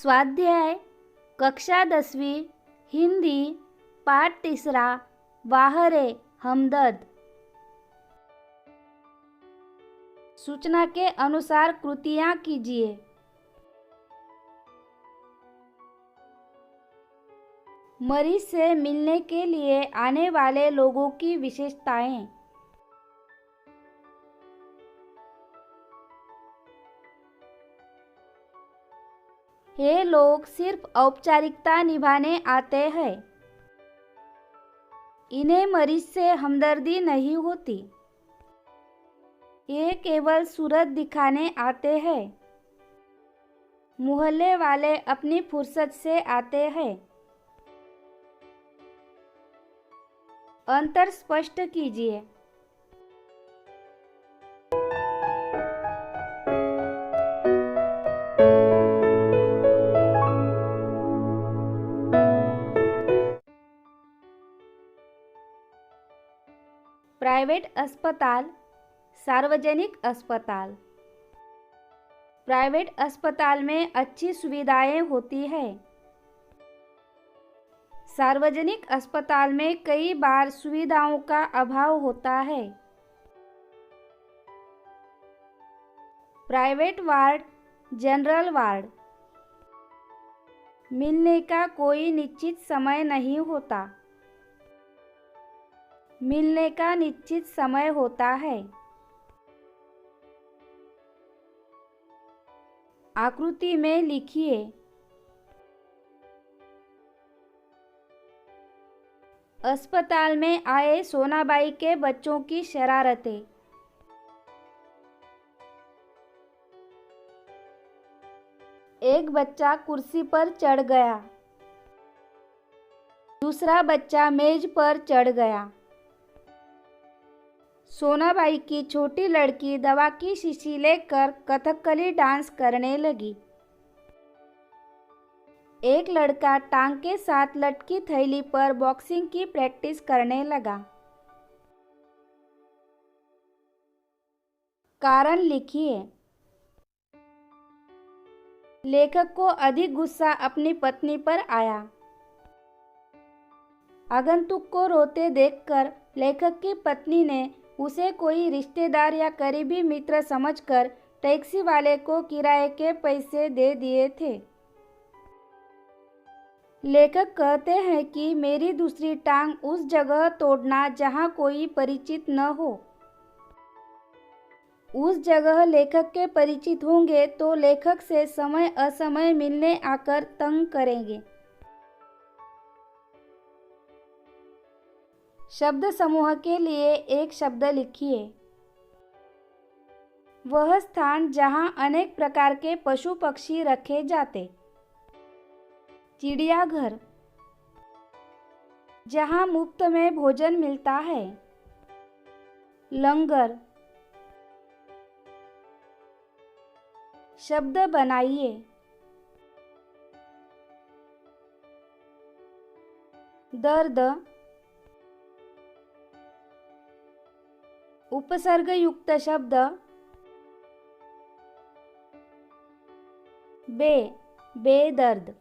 स्वाध्याय कक्षा 10वीं हिंदी पाठ 3 वाहरे हमदर्द। सूचना के अनुसार कृतियाँ कीजिए। मरीज से मिलने के लिए आने वाले लोगों की विशेषताएं। ये लोग सिर्फ औपचारिकता निभाने आते हैं। इन्हें मरीज से हमदर्दी नहीं होती। ये केवल सूरत दिखाने आते हैं। मोहल्ले वाले अपनी फुर्सत से आते हैं। अंतर स्पष्ट कीजिए। प्राइवेट अस्पताल, सार्वजनिक अस्पताल। प्राइवेट अस्पताल में अच्छी सुविधाएं होती है। सार्वजनिक अस्पताल में कई बार सुविधाओं का अभाव होता है। Private ward, general ward. मिलने का कोई निश्चित समय नहीं होता। मिलने का निश्चित समय होता है। आकृति में लिखिए। अस्पताल में आए सोनाबाई के बच्चों की शरारतें। एक बच्चा कुर्सी पर चढ़ गया। दूसरा बच्चा मेज पर चढ़ गया। सोनाबाई की छोटी लड़की दवा की शीशी लेकर कथकली डांस करने लगी। एक लड़का टांग के साथ लटकी थैली पर बॉक्सिंग की प्रैक्टिस करने लगा। कारण लिखिए। लेखक को अधिक गुस्सा अपनी पत्नी पर आया। आगंतुक को रोते देखकर लेखक की पत्नी ने उसे कोई रिश्तेदार या करीबी मित्र समझकर टैक्सी वाले को किराए के पैसे दे दिए थे। लेखक कहते हैं कि मेरी दूसरी टांग उस जगह तोड़ना जहां कोई परिचित न हो। उस जगह लेखक के परिचित होंगे तो लेखक से समय असमय मिलने आकर तंग करेंगे। शब्द समूह के लिए एक शब्द लिखिए। वह स्थान जहां अनेक प्रकार के पशु पक्षी रखे जाते। चिड़ियाघर, जहां मुफ्त में भोजन मिलता है। लंगर। शब्द बनाइए। दर्द। उपसर्ग युक्त शब्द। बेदर्द।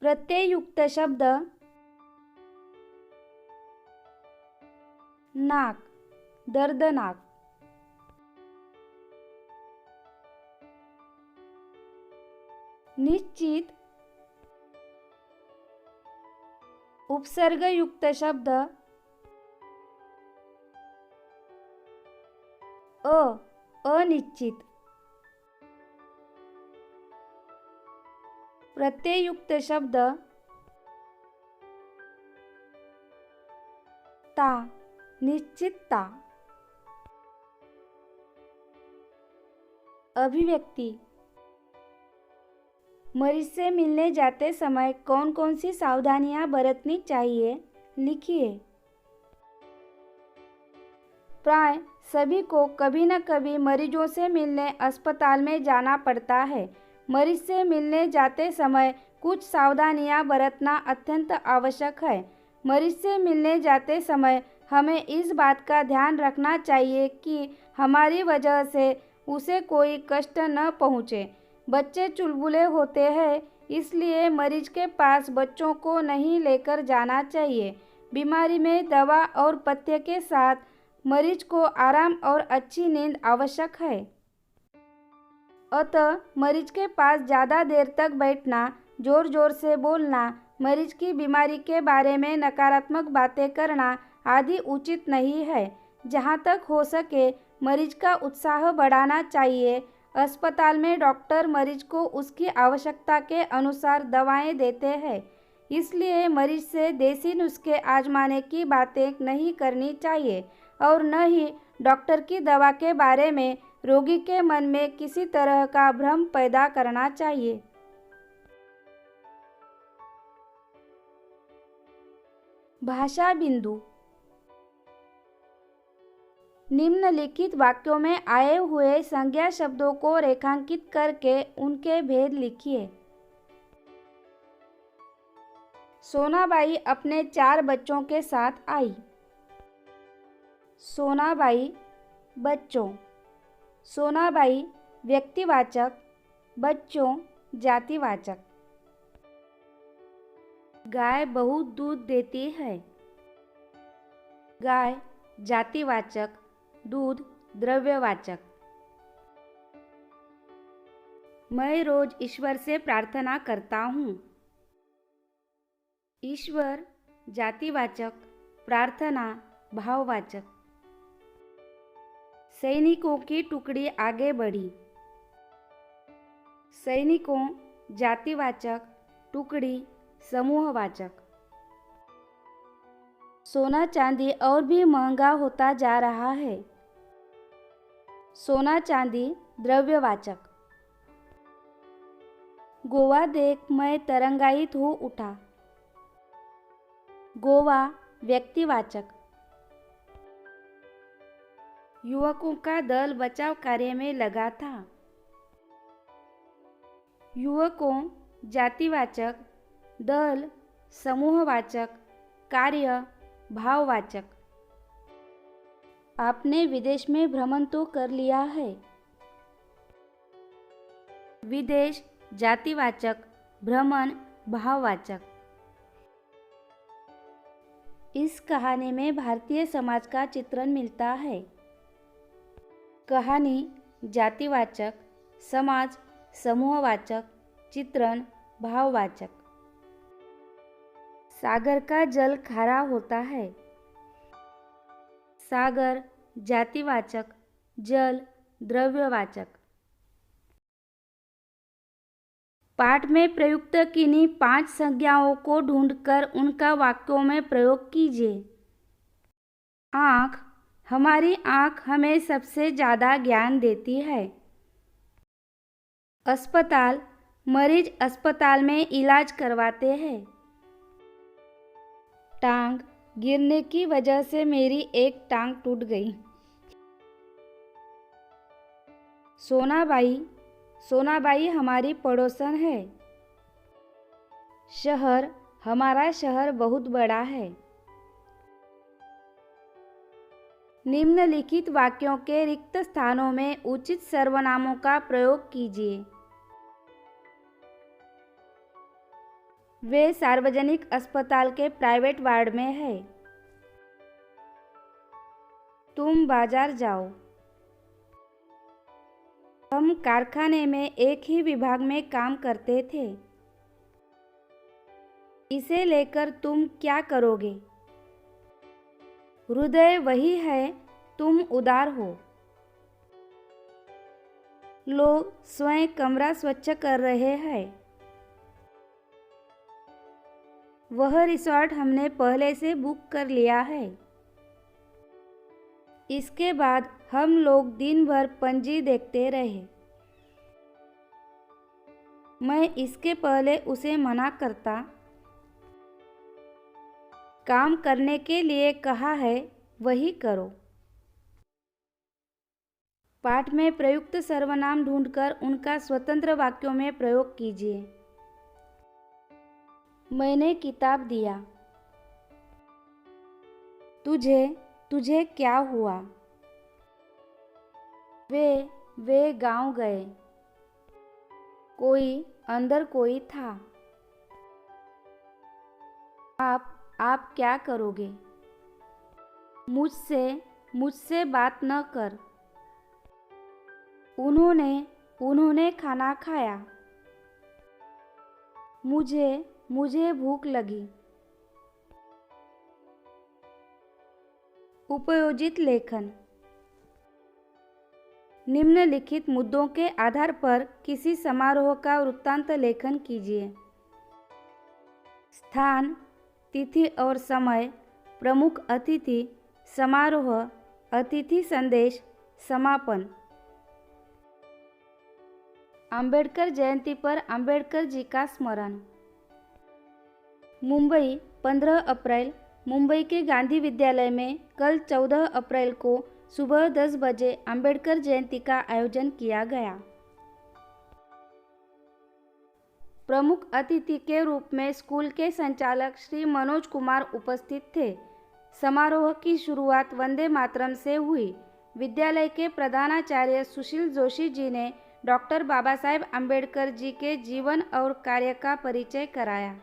प्रत्यय युक्त शब्द। नाक, दर्दनाक। निश्चित। उपसर्ग युक्त शब्द। अनिश्चित। प्रत्यय युक्त शब्द। ता, निश्चितता। अभिव्यक्ति। मरीज से मिलने जाते समय कौन कौन सी सावधानियां बरतनी चाहिए, लिखिए। प्राय सभी को कभी न कभी मरीजों से मिलने अस्पताल में जाना पड़ता है। मरीज से मिलने जाते समय कुछ सावधानियां बरतना अत्यंत आवश्यक है। मरीज से मिलने जाते समय हमें इस बात का ध्यान रखना चाहिए कि हमारी वजह से उसे कोई कष्ट न पहुँचे। बच्चे चुलबुले होते हैं, इसलिए मरीज के पास बच्चों को नहीं लेकर जाना चाहिए। बीमारी में दवा और पथ्य के साथ मरीज को आराम और अच्छी नींद आवश्यक है। अतः मरीज के पास ज़्यादा देर तक बैठना, जोर जोर से बोलना, मरीज की बीमारी के बारे में नकारात्मक बातें करना आदि उचित नहीं है। जहाँ तक हो सके मरीज का उत्साह बढ़ाना चाहिए। अस्पताल में डॉक्टर मरीज को उसकी आवश्यकता के अनुसार दवाएं देते हैं, इसलिए मरीज से देसी नुस्खे आजमाने की बातें नहीं करनी चाहिए और न ही डॉक्टर की दवा के बारे में रोगी के मन में किसी तरह का भ्रम पैदा करना चाहिए। भाषा बिंदु। निम्नलिखित वाक्यों में आए हुए संज्ञा शब्दों को रेखांकित करके उनके भेद लिखिए। सोनाबाई अपने 4 बच्चों के साथ आई। सोनाबाई बच्चों। सोनाबाई व्यक्तिवाचक, बच्चों जातिवाचक। गाय बहुत दूध देती है। गाय जातिवाचक, दूध द्रव्यवाचक। मैं रोज ईश्वर से प्रार्थना करता हूँ। ईश्वर जातिवाचक, प्रार्थना भाववाचक। सैनिकों की टुकड़ी आगे बढ़ी। सैनिकों जातिवाचक, टुकड़ी समूहवाचक। सोना चांदी और भी महंगा होता जा रहा है। सोना चांदी द्रव्यवाचक। गोवा देख मैं तरंगायित हो उठा। गोवा व्यक्तिवाचक। युवकों का दल बचाव कार्य में लगा था। युवकों जातिवाचक, दल समूहवाचक, कार्य भाववाचक। आपने विदेश में भ्रमण तो कर लिया है। विदेश जातिवाचक, भ्रमण भाववाचक। इस कहानी में भारतीय समाज का चित्रण मिलता है। कहानी जातिवाचक, समाज समूहवाचक, चित्रण भाववाचक। सागर का जल खारा होता है। सागर जातिवाचक, जल द्रव्यवाचक। पाठ में प्रयुक्त किन्हीं 5 संज्ञाओं को ढूंढकर उनका वाक्यों में प्रयोग कीजिए। आँख। हमारी आँख हमें सबसे ज़्यादा ज्ञान देती है। अस्पताल। मरीज अस्पताल में इलाज करवाते हैं। टांग। गिरने की वजह से मेरी एक टांग टूट गई। सोनाबाई। सोनाबाई हमारी पड़ोसन है। शहर। हमारा शहर बहुत बड़ा है। निम्नलिखित वाक्यों के रिक्त स्थानों में उचित सर्वनामों का प्रयोग कीजिए। वे सार्वजनिक अस्पताल के प्राइवेट वार्ड में है। तुम बाजार जाओ। हम कारखाने में एक ही विभाग में काम करते थे। इसे लेकर तुम क्या करोगे? हृदय वही है, तुम उदार हो। लोग स्वयं कमरा स्वच्छ कर रहे हैं। वह रिसॉर्ट हमने पहले से बुक कर लिया है। इसके बाद हम लोग दिन भर पंजी देखते रहे। मैं इसके पहले उसे मना करता। काम करने के लिए कहा है, वही करो। पाठ में प्रयुक्त सर्वनाम ढूंढकर उनका स्वतंत्र वाक्यों में प्रयोग कीजिए। मैंने किताब दिया। तुझे क्या हुआ? वे वे गांव गए। कोई अंदर कोई था। आप क्या करोगे? मुझसे बात न कर। उन्होंने खाना खाया। मुझे भूख लगी। उपयोजित लेखन। निम्नलिखित मुद्दों के आधार पर किसी समारोह का वृत्तांत लेखन कीजिए। स्थान, तिथि और समय, प्रमुख अतिथि, समारोह, अतिथि संदेश, समापन। अंबेडकर जयंती पर अंबेडकर जी का स्मरण। मुंबई, 15 अप्रैल। मुंबई के गांधी विद्यालय में कल 14 अप्रैल को सुबह 10 बजे अंबेडकर जयंती का आयोजन किया गया। प्रमुख अतिथि के रूप में स्कूल के संचालक श्री मनोज कुमार उपस्थित थे। समारोह की शुरुआत वंदे मातरम से हुई। विद्यालय के प्रधानाचार्य सुशील जोशी जी ने डॉक्टर बाबा साहेब अंबेडकर जी के जीवन और कार्य का परिचय कराया।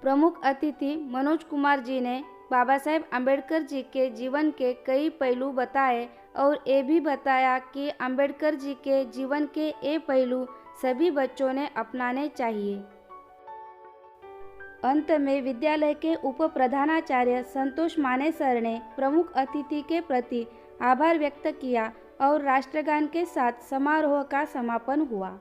प्रमुख अतिथि मनोज कुमार जी ने बाबा साहेब अंबेडकर जी के जीवन के कई पहलू बताए और ये भी बताया कि अंबेडकर जी के जीवन के ये पहलू सभी बच्चों ने अपनाने चाहिए। अंत में विद्यालय के उप प्रधानाचार्य संतोष माने सर ने प्रमुख अतिथि के प्रति आभार व्यक्त किया और राष्ट्रगान के साथ समारोह का समापन हुआ।